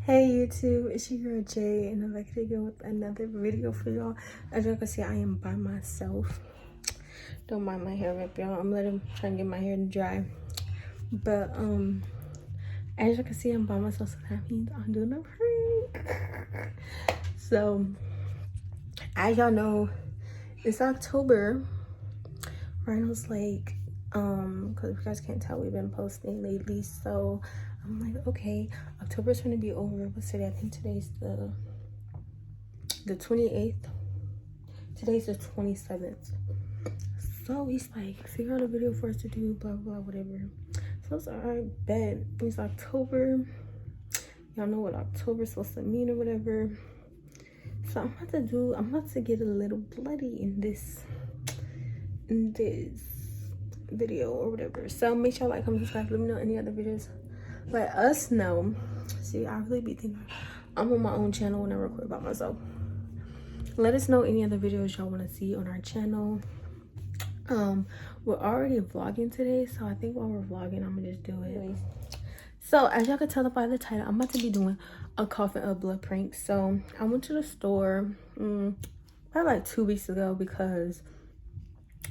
Hey YouTube, it's your girl Jay, and I'm back again with another video for y'all. As y'all can see, I am by myself. Don't mind my hair rip, y'all. I'm trying to get my hair to dry. But as you can see, I'm by myself, so that means I'm doing a prank. So as y'all know, it's October. Rhino's like, because you guys can't tell, we've been posting lately, so I'm like, okay, October's gonna be over. What's today? I think today's the 28th. Today's the 27th. So he's like, figure out a video for us to do, blah blah whatever. So it's alright, bet. It's October. Y'all know what October's supposed to mean or whatever. So I'm about to get a little bloody in this video or whatever. So make sure like, comment, subscribe, let me know any other videos. Let us know. See, I really be thinking I'm on my own channel when I record by myself. Let us know any other videos y'all want to see on our channel. We're already vlogging today, so I think while we're vlogging, I'm gonna just do it. So as y'all can tell by the title, I'm about to be doing a coffin of blood prank. So I went to the store probably like 2 weeks ago because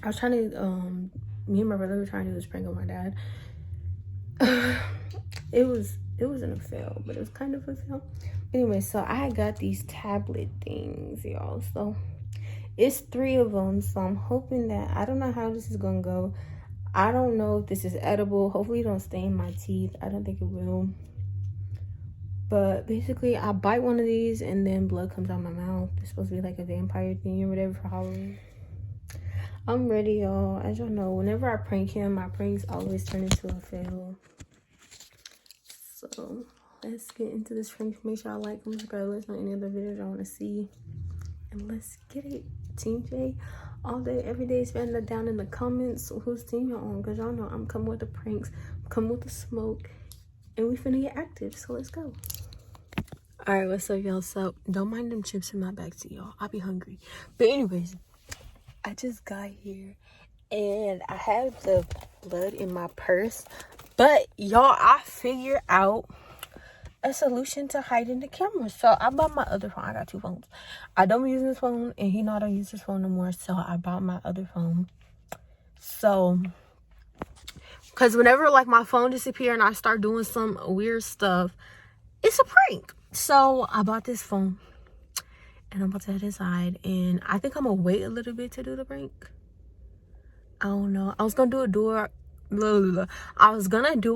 I was trying to me and my brother were trying to do this prank on my dad. it wasn't a fail, but it was kind of a fail. Anyway, so I got these tablet things, y'all. So it's 3 of them, so I'm hoping that, I don't know how this is gonna go. I don't know if this is edible. Hopefully it don't stain my teeth. I don't think it will. But basically, I bite one of these and then blood comes out my mouth. It's supposed to be like a vampire thing or whatever for Halloween. I'm ready, y'all. As y'all know, whenever I prank him, my pranks always turn into a fail. So let's get into this prank. Make sure I like, comment, subscribe, let us know any other videos I want to see. And let's get it. Team J all day, every day. Spend it down in the comments whose team y'all on, because y'all know I'm coming with the pranks, I'm coming with the smoke, and we finna get active. So let's go. All right, what's up, y'all? So don't mind them chips in my backseat, y'all. I'll be hungry. But anyways, I just got here and I have the blood in my purse. But y'all, I figured out a solution to hiding the camera. So I bought my other phone. I got 2 phones. I don't use this phone, and he know I don't use this phone no more. So I bought my other phone. So, because whenever like my phone disappear and I start doing some weird stuff, it's a prank. So I bought this phone, and I'm about to head inside. And I think I'm gonna wait a little bit to do the prank. I don't know. I was gonna do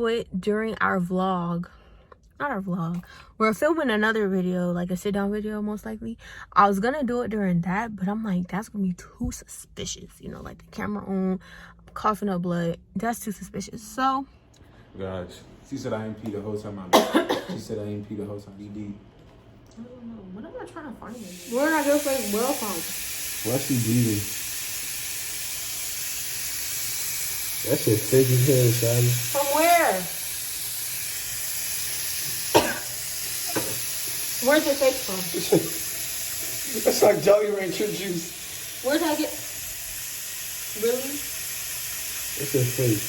it during our vlog. Not our vlog. We're filming another video, like a sit down video most likely. I was gonna do it during that, but I'm like, that's gonna be too suspicious. You know, like the camera on, coughing up blood. That's too suspicious. So Gosh, she said I ain't pee the whole time. She said I ain't pee the whole time. You did. I don't know. What am I trying to find? We're not just like well found. Why she breathing? That shit fake as hell, Shawty. From where? Where's it fake from? That's like Jolly Rancher juice. Where'd I get? Really? That's a fake.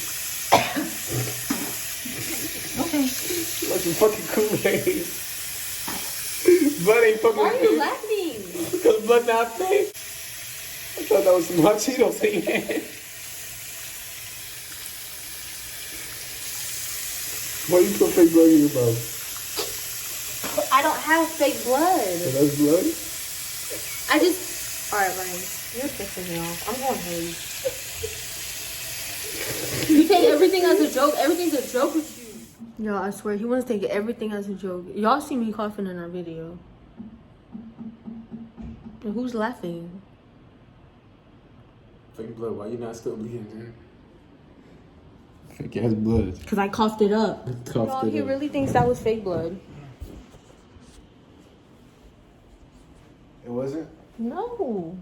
Okay. Like some fucking Kool-Aid. Blood ain't fucking Why are you fake. laughing? Because blood not fake. I thought that was some hot Cheetos in your hand. Why you put fake blood in your mouth? I don't have fake blood. So that's blood? I just... Alright, Ryan. You're pissing me off. I'm going home. You take everything as a joke. Everything's a joke with you. Yo, I swear, he wants to take everything as a joke. Y'all see me coughing in our video. And who's laughing? Fake blood. Why you not still bleeding, man? Fake ass blood. Because I coughed it up. Coughed He it up. really thinks that was fake blood. It wasn't? No.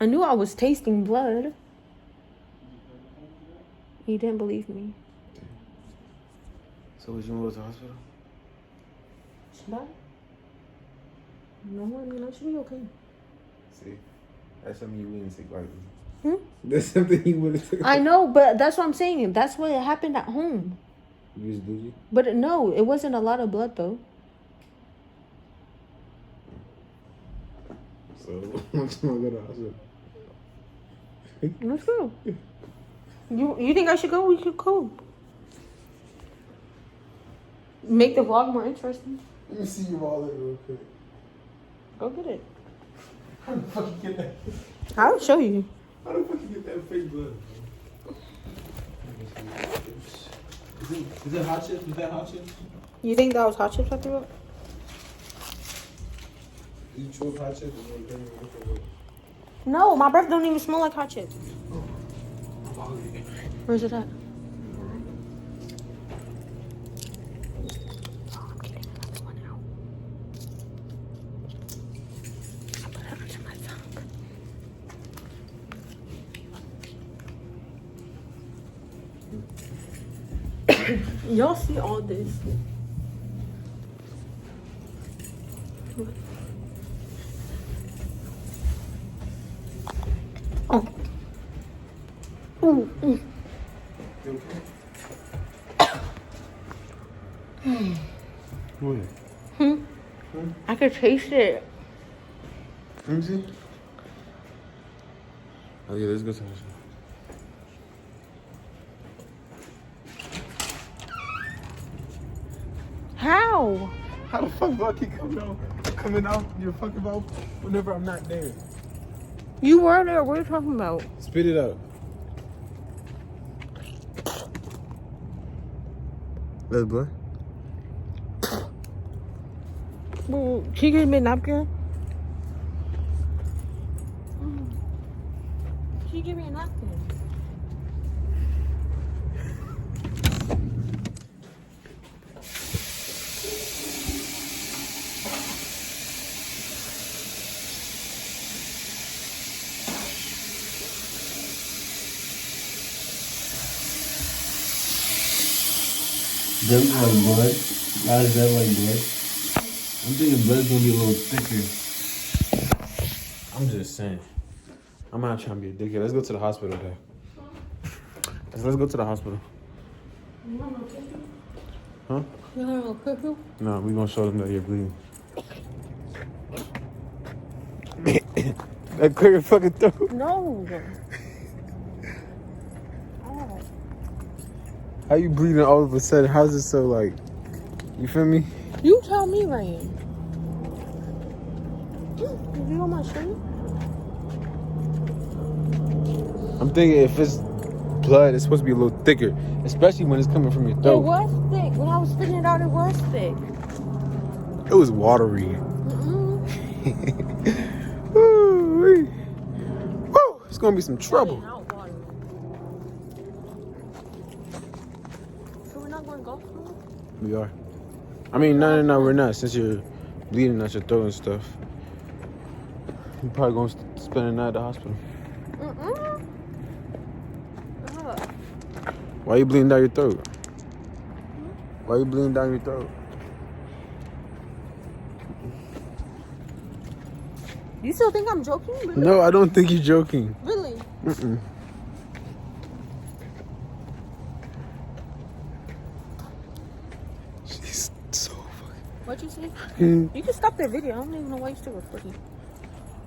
I knew I was tasting blood. He didn't believe me. So was you going to the hospital? Should I? No, I mean, I should be okay. See, that's something you wouldn't take lightly. Hmm? That's something you wouldn't take. I know, but that's what I'm saying. That's what happened at home. You was dizzy? But no, it wasn't a lot of blood though. So, once I go to the hospital. Let's go. You think I should go? We could go. Make the vlog more interesting. Let me see your wallet real quick. Go get it. How the fuck you get that? I'll show you. How the fuck you get that fake blood? Is it hot chips? Is that hot chips? You think that was hot chips I threw up? Did you chew up hot chips? No, my breath don't even smell like hot chips. Where's it at? Oh, I'm getting another one out. I put it under my tongue. Y'all see all this? Oh. Ooh, ooh. What? I could taste it. Let me see. Oh yeah, let's go to the hospital. How? How the fuck do I keep coming out your fucking mouth whenever I'm not there? You were there. What are you talking about? Spit it out. That's blood. Well, can you give me a napkin? Can you give me a napkin? That looks like blood. Why is that like blood? I'm thinking blood's gonna be a little thicker. I'm just saying. I'm not trying to be a dickhead. Let's go to the hospital though. Let's go to the hospital. You want no tissue? Huh? You want no tissue? No, we gonna show them that you're bleeding. That clear your fucking throat. No. Oh. How you bleeding all of a sudden? How's it so like? You feel me? You tell me, Ryan. You want my shirt? I'm thinking if it's blood, it's supposed to be a little thicker, especially when it's coming from your It throat. was thick. When I was spitting it out, it was thick. It was watery. Mm-mm. Woo! It's gonna be some trouble. Out water. So we're not going to golf club? We are. I mean, no, we're not. Since you're bleeding out your throat and stuff, you're probably gonna spend the night at the hospital. Mm-mm. Why you bleeding down your throat? Why you bleeding down your throat? You still think I'm joking? Really? No, I don't think you're joking. Really? Mm-mm. She's so fucking... What'd you say? Mm. You can stop that video. I don't even know why you're still recording.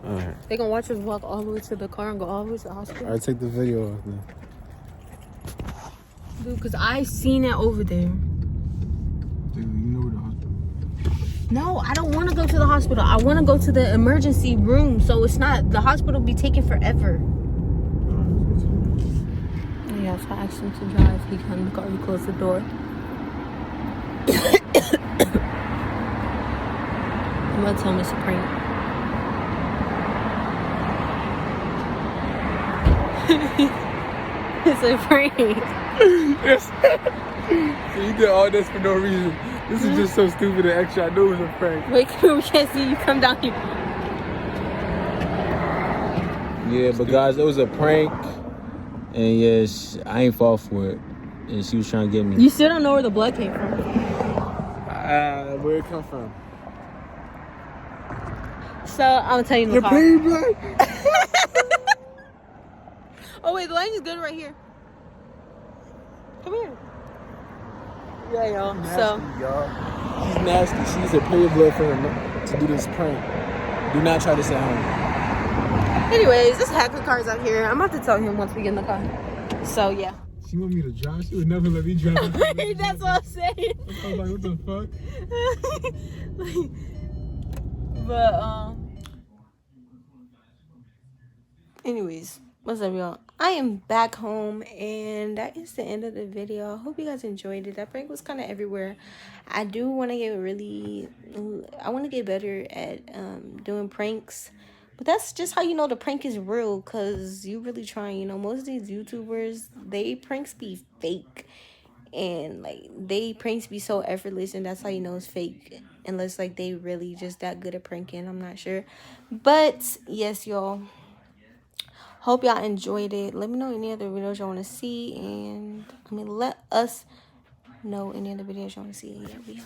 Alright. They gonna watch us walk all the way to the car and go all the way to the hospital? Alright, take the video off then. Dude, because I seen it over there. Dude, you know where the hospital is. No, I don't want to go to the hospital. I want to go to the emergency room. So it's not, the hospital be taking forever. Yeah, so I asked him to drive. He got in the car. He closed the door. I'm going to tell him it's a prank. It's a prank. Yes. So you did all this for no reason. This is just so stupid and extra. I knew it was a prank. Wait, we can't see you. Come down here. Yeah, but guys, it was a prank, and yes, I ain't fall for it, and she was trying to get me. You still don't know where the blood came from. Where it come from? So I'm telling you in the car. pretty black. Oh wait, the lighting is good right here. Come here. Yeah, y'all. So Y'all. She's nasty. She's a period blood for her to do this prank. Do not try this at home. anyways, this hacker car's out here. I'm about to tell him once we get in the car. So yeah. She want me to drive. She would never let me drive. That's what I'm saying. I was like, what the fuck? But anyways, what's up, y'all? I am back home, and that is the end of the video. I hope you guys enjoyed it. That prank was kind of everywhere. I do want to I want to get better at doing pranks. But that's just how you know the prank is real, because you really trying. You know, most of these YouTubers, they pranks be fake. And, like, they pranks be so effortless, and that's how you know it's fake. Unless, like, they really just that good at pranking. I'm not sure. But, yes, y'all. Hope y'all enjoyed it. Let me know any other videos y'all want to see. And, let us know any other videos y'all want to see. Yeah, we out.